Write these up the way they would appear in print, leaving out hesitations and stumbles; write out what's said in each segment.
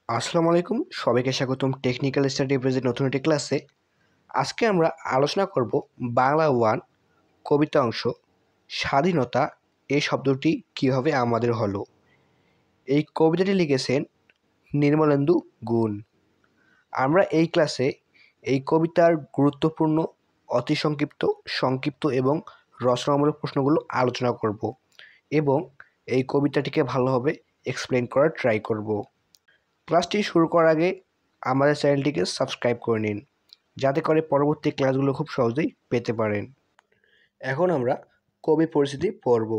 আসসালামু আলাইকুম, সবাইকে স্বাগতম টেকনিক্যাল স্টাডি ব্রিজের নতুন একটি ক্লাসে। আজকে আমরা আলোচনা করব বাংলা 1 কবিতা অংশ স্বাধীনতা এই শব্দটি কিভাবে আমাদের হলো। এই কবিতাটি লিখেছেন নির্মলেন্দু গুণ। আমরা এই ক্লাসে এই কবিতার গুরুত্বপূর্ণ, অতি সংক্ষিপ্ত এবং রচনামূলক প্রশ্নগুলো আলোচনা করব এবং এই কবিতাটিকে ভালোভাবে এক্সপ্লেন করার ট্রাই করব। ক্লাসটি শুরু করার আগে আমাদের চ্যানেলটিকে সাবস্ক্রাইব করে নিন, যাতে করে পরবর্তী ক্লাসগুলো খুব সহজেই পেতে পারেন। এখন আমরা কবি পরিচিতি পড়ব।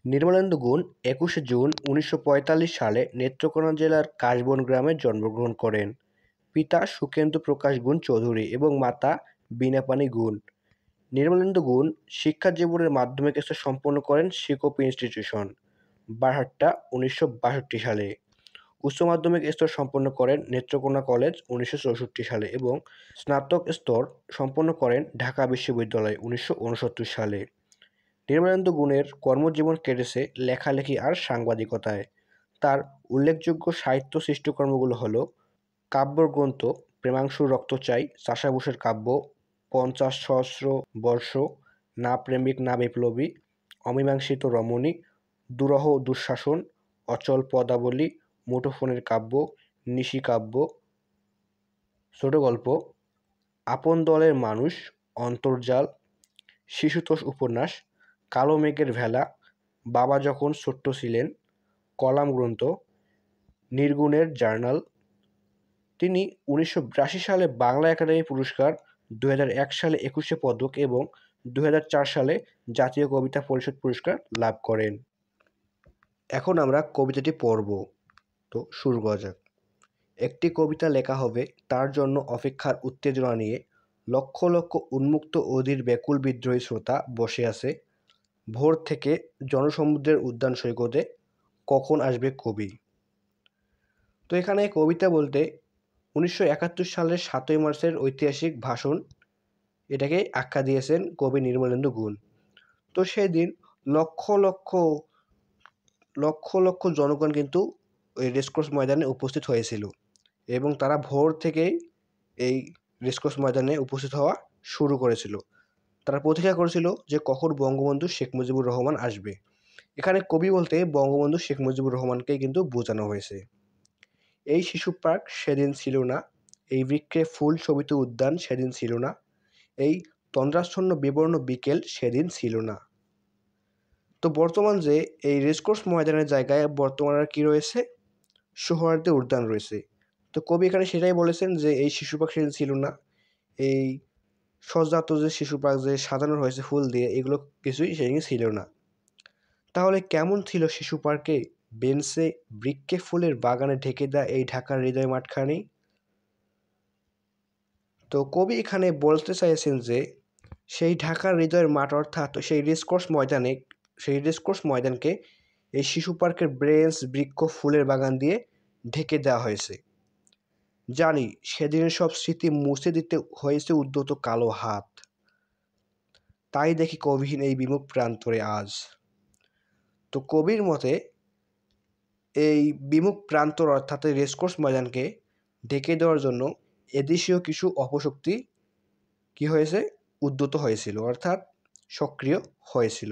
নির্মলেন্দু গুণ 21শে জুন 1945 সালে নেত্রকোনা জেলার কাশবন গ্রামে জন্মগ্রহণ করেন। পিতা সুখেন্দু প্রকাশ গুণ চৌধুরী এবং মাতা বীণাপাণি গুণ। নির্মলেন্দু গুণ শিক্ষা জীবনের মাধ্যমিক স্তর সম্পন্ন করেন শিকোপি ইনস্টিটিউশন, বারহাট্টা 1962 সালে। উচ্চ মাধ্যমিক স্তর সম্পন্ন করেন নেত্রকোনা কলেজ 1964 সালে এবং স্নাতক স্তর সম্পন্ন করেন ঢাকা বিশ্ববিদ্যালয় 1969 সালে। নির্মলেন্দু গুণের কর্মজীবন কেটেছে লেখালেখি আর সাংবাদিকতায়। তার উল্লেখযোগ্য সাহিত্য সৃষ্টিকর্মগুলো হলো কাব্যগ্রন্থ প্রেমাংশুর রক্ত চাই, চাষা বসুর কাব্য, 50 সহস্র বর্ষ, না প্রেমিক না বিপ্লবী, অমীমাংসিত রমণী, দুরহ দুঃশাসন, অচল পদাবলী, মুঠোফোনের কাব্য, নিশি কাব্য, ছোট গল্প, আপন দলের মানুষ, অন্তর্জাল, শিশুতোষ উপন্যাস, কালো মেঘের ভেলা, বাবা যখন ছোট্ট ছিলেন, কলাম গ্রন্থ, নির্গুণের জার্নাল। তিনি 1982 সালে বাংলা একাডেমি পুরস্কার, 2001 সালে 21শে পদক এবং 2004 সালে জাতীয় কবিতা পরিষদ পুরস্কার লাভ করেন। এখন আমরা কবিতাটি পড়ব। তো শুরু করা যাক। একটি কবিতা লেখা হবে, তার জন্য অপেক্ষার উত্তেজনা নিয়ে লক্ষ লক্ষ উন্মুক্ত অধীর ব্যাকুল বিদ্রোহী শ্রোতা বসে আছে ভোর থেকে জনসমুদ্রের উদ্যান সৈকতে, কখন আসবে কবি। তো এখানে কবিতা বলতে 1971 সালের 7ই মার্চের ঐতিহাসিক ভাষণ, এটাকে আখ্যা দিয়েছেন কবি নির্মলেন্দু গুণ। তো সেদিন লক্ষ লক্ষ লক্ষ লক্ষ জনগণ কিন্তু ওই রেসকোর্স ময়দানে উপস্থিত হয়েছিল এবং তারা ভোর থেকেই এই রেসকোর্স ময়দানে উপস্থিত হওয়া শুরু করেছিল। তারা প্রতীক্ষা করেছিল যে কখন বঙ্গবন্ধু শেখ মুজিবুর রহমান আসবে। এখানে কবি বলতে বঙ্গবন্ধু শেখ মুজিবুর রহমানকেই কিন্তু বোঝানো হয়েছে। এই শিশু পার্ক সেদিন ছিল না, এই বৃক্ষে ফুল শোভিত উদ্যান সেদিন ছিল না, এই তন্দ্রাচ্ছন্ন বিবর্ণ বিকেল সেদিন ছিল না। তো বর্তমান যে এই রেসকোর্স ময়দানের জায়গায় বর্তমানে কি রয়েছে, সোহরাওয়ার্দী উদ্যান রয়েছে। তো কবি এখানে সেটাই বলেছেন যে এই শিশু পার্ক সেদিন ছিল না, এই সজ্জাত যে শিশু পার্ক যে সাজানো হয়েছে ফুল দিয়ে, এগুলো কিছুই সেদিন ছিল না। তাহলে কেমন ছিল শিশু পার্কে, বেঞ্চে, বৃক্ষে ফুলের বাগানে ঢেকে দেয় এই ঢাকার হৃদয় মাঠখানি। তো কবি এখানে বলতে চাইছেন যে সেই ঢাকার হৃদয়ের মাঠ অর্থাৎ সেই রেসকোর্স ময়দানকে এই শিশু পার্কের বেঞ্চ, বৃক্ষ, ফুলের বাগান দিয়ে ঢেকে দেওয়া হয়েছে। জানি সেদিনের সব স্মৃতি মুছে দিতে হয়েছে উদ্যত কালো হাত, তাই দেখি কবিহীন এই বিমুখ প্রান্তরে আজ। তো কবির মতে এই বিমুখ প্রান্তর অর্থাৎ রেসকোর্স ময়দানকে ঢেকে দেওয়ার জন্য এদেশীয় কিছু অপশক্তি কি হয়েছে, উদ্যত হয়েছিল অর্থাৎ সক্রিয় হয়েছিল,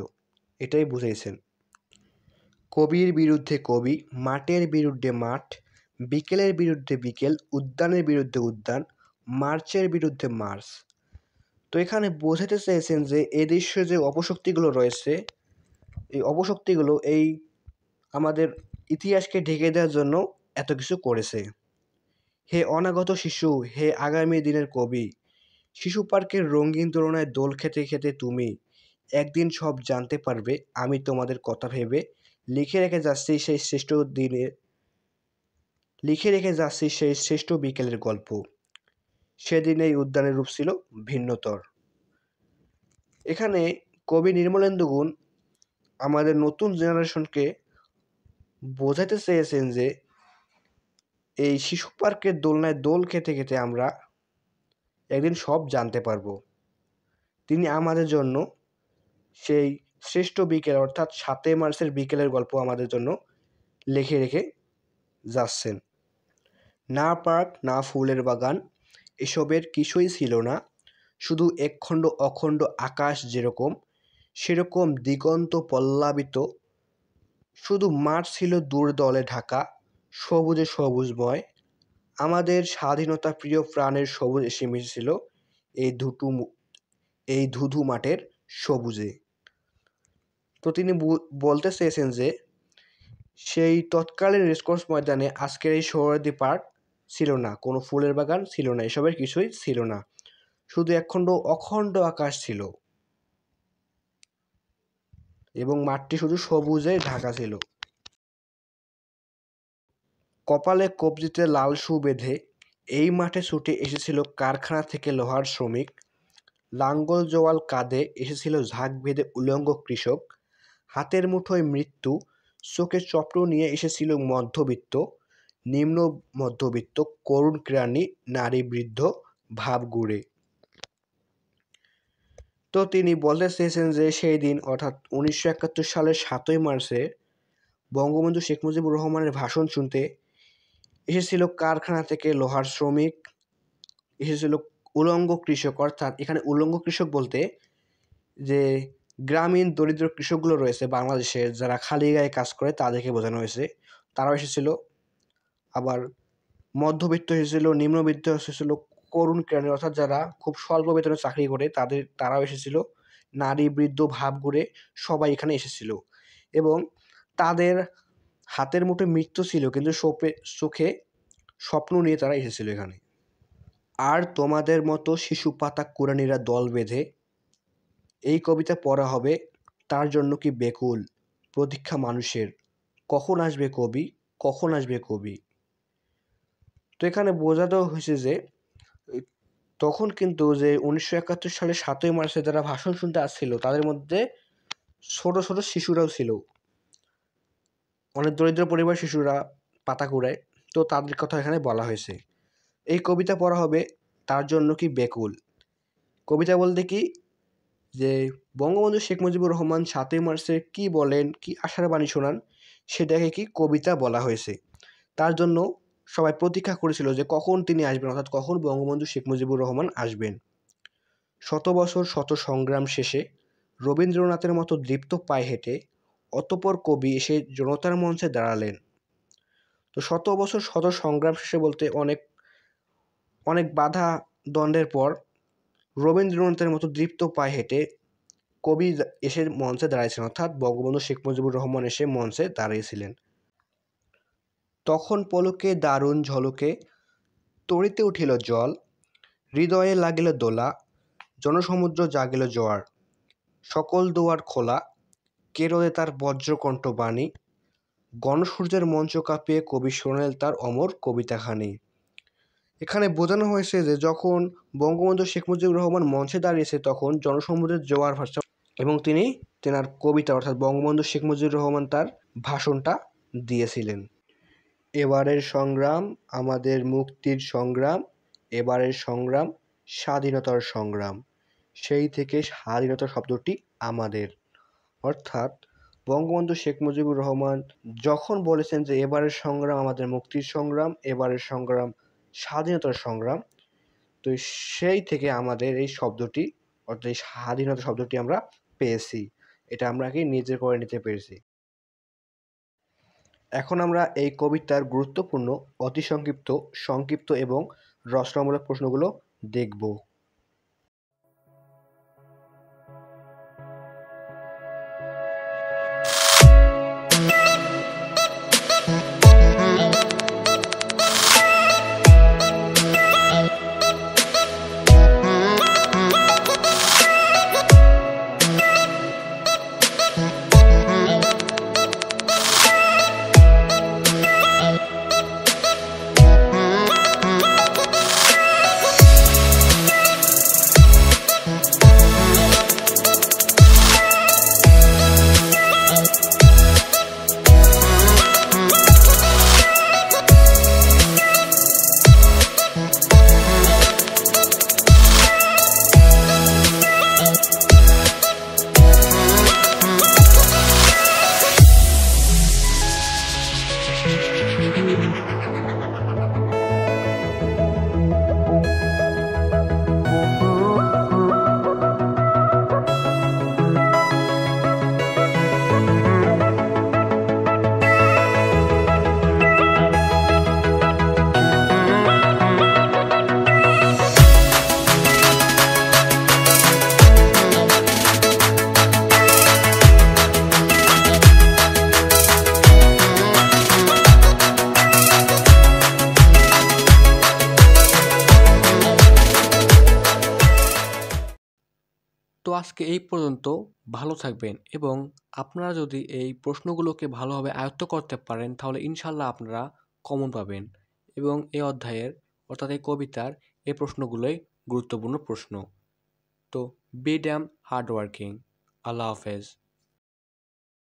এটাই বুঝাইছেন। কবির বিরুদ্ধে কবি, মাঠের বিরুদ্ধে মাঠ, বিকেলের বিরুদ্ধে বিকেল, উদ্যানের বিরুদ্ধে উদ্যান, মার্চের বিরুদ্ধে মার্চ। তো এখানে বোঝাতে চেয়েছেন যে এদেশীয় যে অপশক্তিগুলো রয়েছে, এই অপশক্তিগুলো এই আমাদের ইতিহাসকে ঢেকে দেওয়ার জন্য এত কিছু করেছে। হে অনাগত শিশু, হে আগামী দিনের কবি, শিশু পার্কের রঙিন দোলনায় দোল খেতে খেতে তুমি একদিন সব জানতে পারবে, আমি তোমাদের কথা ভেবে লিখে রেখে যাচ্ছি সেই শ্রেষ্ঠ বিকেলের গল্প। সেদিন এই উদ্যানের রূপ ছিল ভিন্নতর। এখানে কবি নির্মলেন্দু গুণ আমাদের নতুন জেনারেশনকে বোঝাতে চেয়েছেন যে এই শিশু পার্কের দোলনায় দোল খেতে খেতে আমরা একদিন সব জানতে পারবো। তিনি আমাদের জন্য সেই শ্রেষ্ঠ বিকেল অর্থাৎ 7 মার্চের বিকেলের গল্প আমাদের জন্য লিখে রেখে যাচ্ছেন। না পার্ক না ফুলের বাগান এসবের কিছুই ছিল না, শুধু একখণ্ড অখণ্ড আকাশ যেরকম সেরকম দিগন্ত পল্লাবিত, শুধু মাঠ ছিল দূর দলে ঢাকা, সবুজে সবুজময়। আমাদের স্বাধীনতা প্রিয় প্রাণের সবুজ এসে মিশেছিল এই ধুধু মাঠের সবুজে। তো তিনি বলতে চেয়েছেন যে সেই তৎকালীন রেসকোর্স ময়দানে আজকের এই সোহরাওয়ার্দী পার্ক ছিল না, কোনো ফুলের বাগান ছিল না, এসবের কিছুই ছিল না, শুধু একখণ্ড অখণ্ড আকাশ ছিল এবং মাঠটি শুধু সবুজে ঢাকা ছিল। কপালে কবজিতে লাল শু বেঁধে এই মাঠে ছুটে এসেছিল কারখানা থেকে লোহার শ্রমিক, লাঙ্গল জোয়াল কাঁধে এসেছিল ঝাঁক বেঁধে উলঙ্গ কৃষক, হাতের মুঠোয় মৃত্যু, চোখে স্বপ্ন নিয়ে এসেছিল মধ্যবিত্ত, নিম্ন মধ্যবিত্ত, করুণ কেরানি, নারী, বৃদ্ধ, ভাবগুড়ে। তো তিনি বলতে চেয়েছেন যে সেই দিন অর্থাৎ 1971 সালের 7ই মার্চে বঙ্গবন্ধু শেখ মুজিবুর রহমানের ভাষণ শুনতে এসেছিল কারখানা থেকে লোহার শ্রমিক, এসেছিল উলঙ্গ কৃষক, অর্থাৎ এখানে উলঙ্গ কৃষক বলতে যে গ্রামীণ দরিদ্র কৃষকগুলো রয়েছে বাংলাদেশের যারা খালি গায়ে কাজ করে তাদেরকে বোঝানো হয়েছে, তারাও এসেছিল। আবার মধ্যবিত্ত এসেছিল, নিম্নবিত্ত এসেছিল, করুণ কেরানি অর্থাৎ যারা খুব স্বল্প বেতনে চাকরি করে তারাও এসেছিল, নারী, বৃদ্ধ, ভাবগুড়ে সবাই এখানে এসেছিল এবং তাদের হাতের মুঠে মৃত্যু ছিল কিন্তু চোখে স্বপ্ন নিয়ে তারা এসেছিল এখানে। আর তোমাদের মতো শিশু পাতা কুরানিরা দল বেঁধে এই কবিতা পড়া হবে, তার জন্য কি বেকুল প্রতীক্ষা মানুষের, কখন আসবে কবি, কখন আসবে কবি। তো এখানে বোঝানো হয়েছে যে তখন কিন্তু যে 1971 সালের 7ই মার্চে যারা ভাষণ শুনতে আসছিল তাদের মধ্যে ছোট ছোট শিশুরাও ছিল, অনেক দরিদ্র পরিবার শিশুরা পাতা কুড়ায়, তো তাদের কথা এখানে বলা হয়েছে। এই কবিতা পড়া হবে, তার জন্য কি বেকুল। কবিতা বলতে কি যে বঙ্গবন্ধু শেখ মুজিবুর রহমান 7ই মার্চে কি বলেন, কি আশার বাণী শোনান, সেটাকে কি কবিতা বলা হয়েছে। তার জন্য সবাই প্রতীক্ষা করেছিল যে কখন তিনি আসবেন, অর্থাৎ কখন বঙ্গবন্ধু শেখ মুজিবুর রহমান আসবেন। শত বছর শত সংগ্রাম শেষে রবীন্দ্রনাথের মতো দৃপ্ত পায়ে হেঁটে অতঃপর কবি এসে জনতার মঞ্চে দাঁড়ালেন। তো শত বছর শত সংগ্রাম শেষে বলতে অনেক অনেক বাধা দ্বন্দ্বের পর রবীন্দ্রনাথের মতো দৃপ্ত পায়ে হেঁটে কবি এসে মঞ্চে দাঁড়িয়েছেন, অর্থাৎ বঙ্গবন্ধু শেখ মুজিবুর রহমান এসে মঞ্চে দাঁড়িয়েছিলেন। তখন পলকে দারুণ ঝলকে তরিতে উঠিল জল, হৃদয়ে লাগিল দোলা, জনসমুদ্র জাগিল জোয়ার, সকল দুয়ার খোলা, কেরলে তার বজ্রকণ্ঠ বাণী, গণসূর্যের মঞ্চ কাঁপিয়ে কবি শোনালেন তার অমর কবিতাখানি। এখানে বোঝানো হয়েছে যে যখন বঙ্গবন্ধু শেখ মুজিবুর রহমান মঞ্চে দাঁড়িয়েছে তখন জনসমুদ্রের জোয়ার ভাষা এবং তিনি তেনার কবিতা অর্থাৎ বঙ্গবন্ধু শেখ মুজিবুর রহমান তার ভাষণটা দিয়েছিলেন। এবারের সংগ্রাম আমাদের মুক্তির সংগ্রাম, এবারের সংগ্রাম স্বাধীনতার সংগ্রাম, সেই থেকে স্বাধীনতা শব্দটি আমাদের, অর্থাৎ বঙ্গবন্ধু শেখ মুজিবুর রহমান যখন বলেছেন যে এবারের সংগ্রাম আমাদের মুক্তির সংগ্রাম, এবারের সংগ্রাম স্বাধীনতার সংগ্রাম, তো সেই থেকে আমাদের এই শব্দটি অর্থাৎ এই স্বাধীনতা শব্দটি আমরা পেয়েছি, এটা আমরা কি নিজে করে নিতে পেরেছি। এখন আমরা এই কবিতার গুরুত্বপূর্ণ অতি সংক্ষিপ্ত, সংক্ষিপ্ত এবং রচনামূলক প্রশ্নগুলো দেখব। আজকে এই পর্যন্ত। ভালো থাকবেন এবং আপনারা যদি এই প্রশ্নগুলোকে ভালোভাবে আয়ত্ত করতে পারেন তাহলে ইনশাল্লাহ আপনারা কমন পাবেন এবং এই অধ্যায়ের অর্থাৎ এই কবিতার এই প্রশ্নগুলোই গুরুত্বপূর্ণ প্রশ্ন। তো বি ড্যাম হার্ড ওয়ার্কিং। আল্লাহ হাফেজ।